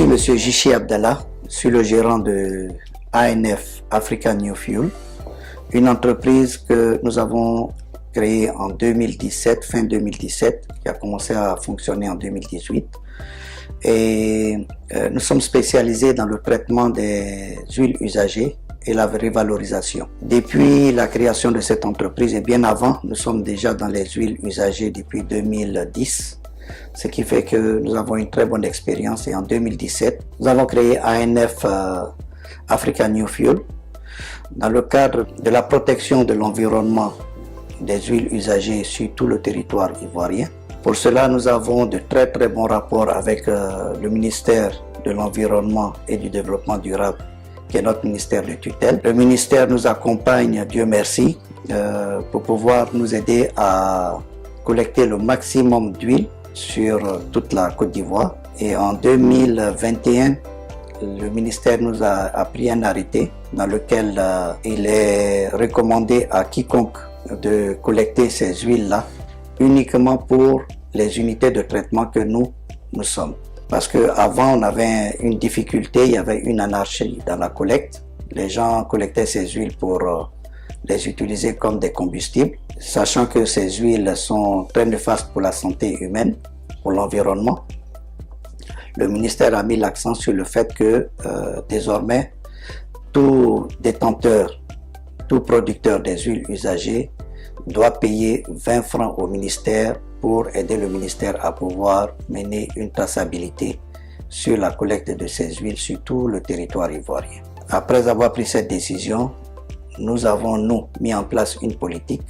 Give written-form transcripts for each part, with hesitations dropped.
suis M. Jichi Abdallah, je suis le gérant de ANF Africa New Fuel, une entreprise que nous avons créée en 2017, fin 2017, qui a commencé à fonctionner en 2018. Et nous sommes spécialisés dans le traitement des huiles usagées et la revalorisation. Depuis la création de cette entreprise et bien avant, nous sommes déjà dans les huiles usagées depuis 2010, ce qui fait que nous avons une très bonne expérience. Et en 2017, nous avons créé ANF Africa New Fuel dans le cadre de la protection de l'environnement des huiles usagées sur tout le territoire ivoirien. Pour cela, nous avons de très bons rapports avec le ministère de l'Environnement et du Développement durable, qui est notre ministère de tutelle. Le ministère nous accompagne, Dieu merci, pour pouvoir nous aider à collecter le maximum d'huile sur toute la Côte d'Ivoire. Et en 2021, le ministère nous a pris un arrêté dans lequel il est recommandé à quiconque de collecter ces huiles-là uniquement pour les unités de traitement que nous sommes. Parce qu'avant, on avait une difficulté, il y avait une anarchie dans la collecte. Les gens collectaient ces huiles pour les utiliser comme des combustibles, sachant que ces huiles sont très néfastes pour la santé humaine, pour l'environnement. Le ministère a mis l'accent sur le fait que désormais, tout détenteur, tout producteur des huiles usagées doit payer 20 francs au ministère pour aider le ministère à pouvoir mener une traçabilité sur la collecte de ces huiles sur tout le territoire ivoirien. Après avoir pris cette décision, nous avons mis en place une politique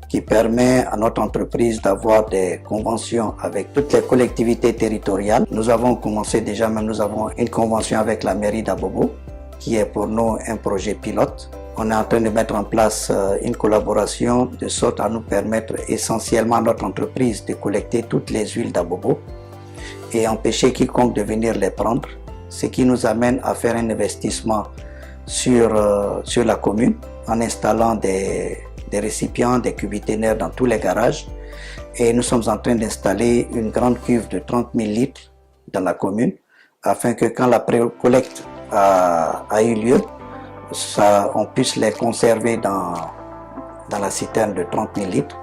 qui permet à notre entreprise d'avoir des conventions avec toutes les collectivités territoriales. Nous avons commencé déjà, mais nous avons une convention avec la mairie d'Abobo, qui est pour nous un projet pilote. On est en train de mettre en place une collaboration de sorte à nous permettre essentiellement à notre entreprise de collecter toutes les huiles d'Abobo et empêcher quiconque de venir les prendre, ce qui nous amène à faire un investissement sur la commune en installant des récipients, des cubiténaires dans tous les garages. Et nous sommes en train d'installer une grande cuve de 30 000 litres dans la commune afin que quand la collecte a eu lieu, on puisse les conserver dans la citerne de 30 000 litres,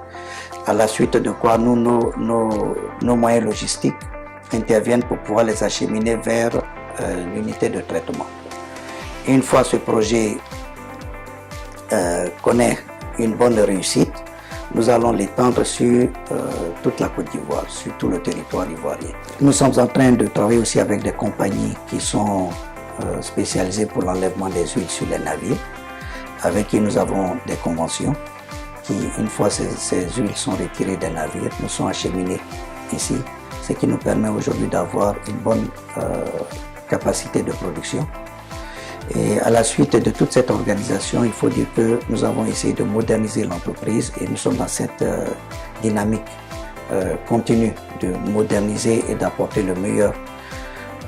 à la suite de quoi nos moyens logistiques interviennent pour pouvoir les acheminer vers l'unité de traitement. Une fois ce projet connaît une bonne réussite, nous allons l'étendre sur toute la Côte d'Ivoire, sur tout le territoire ivoirien. Nous sommes en train de travailler aussi avec des compagnies qui sont spécialisés pour l'enlèvement des huiles sur les navires, avec qui nous avons des conventions qui, une fois ces huiles sont retirées des navires, nous sont acheminées ici, ce qui nous permet aujourd'hui d'avoir une bonne capacité de production. Et à la suite de toute cette organisation, il faut dire que nous avons essayé de moderniser l'entreprise et nous sommes dans cette dynamique continue de moderniser et d'apporter le meilleur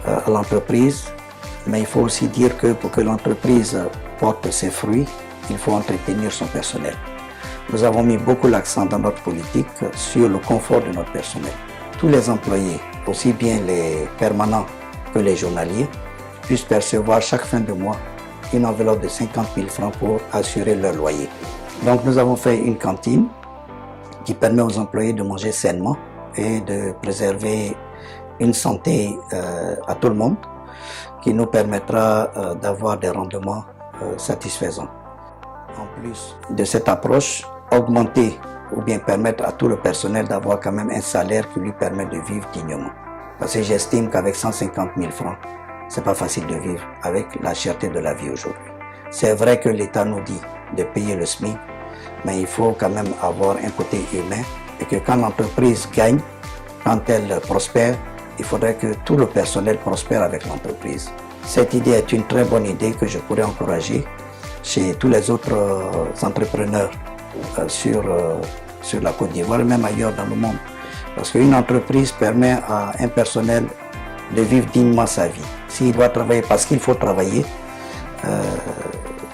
à l'entreprise. Mais il faut aussi dire que pour que l'entreprise porte ses fruits, il faut entretenir son personnel. Nous avons mis beaucoup l'accent dans notre politique sur le confort de notre personnel. Tous les employés, aussi bien les permanents que les journaliers, puissent percevoir chaque fin de mois une enveloppe de 50 000 francs pour assurer leur loyer. Donc nous avons fait une cantine qui permet aux employés de manger sainement et de préserver une santé à tout le monde, qui nous permettra d'avoir des rendements satisfaisants. En plus de cette approche, augmenter ou bien permettre à tout le personnel d'avoir quand même un salaire qui lui permet de vivre dignement. Parce que j'estime qu'avec 150 000 francs, c'est pas facile de vivre avec la cherté de la vie aujourd'hui. C'est vrai que l'État nous dit de payer le SMIC, mais il faut quand même avoir un côté humain et que quand l'entreprise gagne, quand elle prospère, il faudrait que tout le personnel prospère avec l'entreprise. Cette idée est une très bonne idée que je pourrais encourager chez tous les autres entrepreneurs sur la Côte d'Ivoire et même ailleurs dans le monde. Parce qu'une entreprise permet à un personnel de vivre dignement sa vie. S'il doit travailler parce qu'il faut travailler,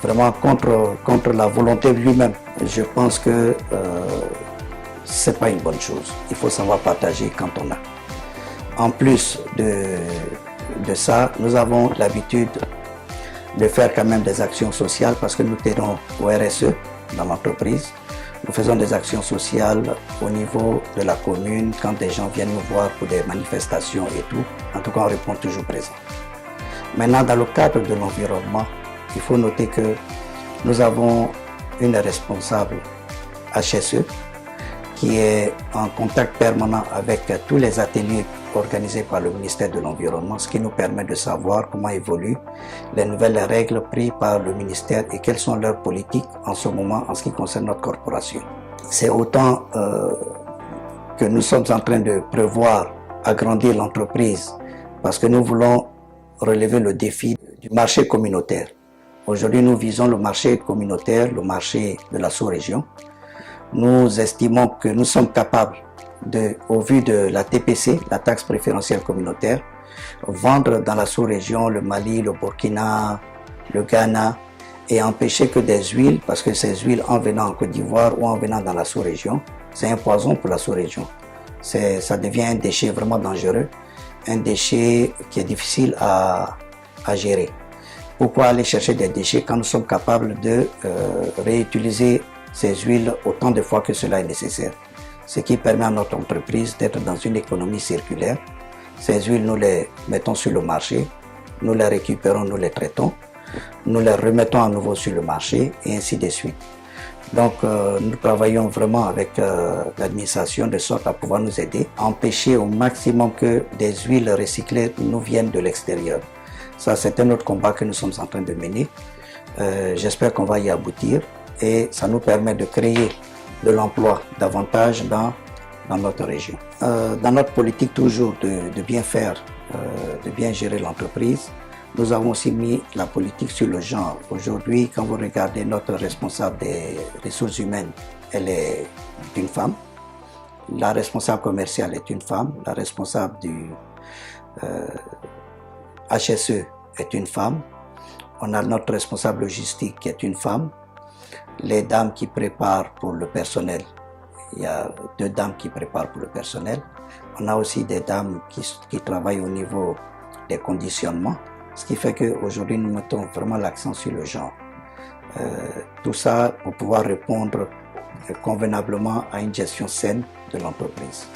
vraiment contre la volonté de lui-même, je pense que c'est pas une bonne chose. Il faut savoir partager quand on a. En plus de ça, nous avons l'habitude de faire quand même des actions sociales parce que nous tenons au RSE dans l'entreprise. Nous faisons des actions sociales au niveau de la commune quand des gens viennent nous voir pour des manifestations et tout. En tout cas, on répond toujours présent. Maintenant, dans le cadre de l'environnement, il faut noter que nous avons une responsable HSE qui est en contact permanent avec tous les ateliers organisés par le ministère de l'Environnement, ce qui nous permet de savoir comment évoluent les nouvelles règles prises par le ministère et quelles sont leurs politiques en ce moment en ce qui concerne notre corporation. C'est autant que nous sommes en train de prévoir agrandir l'entreprise parce que nous voulons relever le défi du marché communautaire. Aujourd'hui, nous visons le marché communautaire, le marché de la sous-région. Nous estimons que nous sommes capables au vu de la TPC, la taxe préférentielle communautaire, vendre dans la sous-région le Mali, le Burkina, le Ghana et empêcher que des huiles, parce que ces huiles en venant en Côte d'Ivoire ou en venant dans la sous-région, c'est un poison pour la sous-région. Ça devient un déchet vraiment dangereux, un déchet qui est difficile à gérer. Pourquoi aller chercher des déchets quand nous sommes capables de réutiliser ces huiles autant de fois que cela est nécessaire? Ce qui permet à notre entreprise d'être dans une économie circulaire. Ces huiles, nous les mettons sur le marché, nous les récupérons, nous les traitons, nous les remettons à nouveau sur le marché et ainsi de suite. Donc nous travaillons vraiment avec l'administration de sorte à pouvoir nous aider à empêcher au maximum que des huiles recyclées nous viennent de l'extérieur. Ça, c'est un autre combat que nous sommes en train de mener. J'espère qu'on va y aboutir et ça nous permet de créer de l'emploi davantage dans notre région. Dans notre politique toujours de bien faire, de bien gérer l'entreprise, nous avons aussi mis la politique sur le genre. Aujourd'hui, quand vous regardez notre responsable des ressources humaines, elle est une femme. La responsable commerciale est une femme. La responsable du HSE est une femme. On a notre responsable logistique qui est une femme. Les dames qui préparent pour le personnel, il y a 2 dames qui préparent pour le personnel. On a aussi des dames qui travaillent au niveau des conditionnements, ce qui fait qu'aujourd'hui nous mettons vraiment l'accent sur le genre. Tout ça pour pouvoir répondre convenablement à une gestion saine de l'entreprise.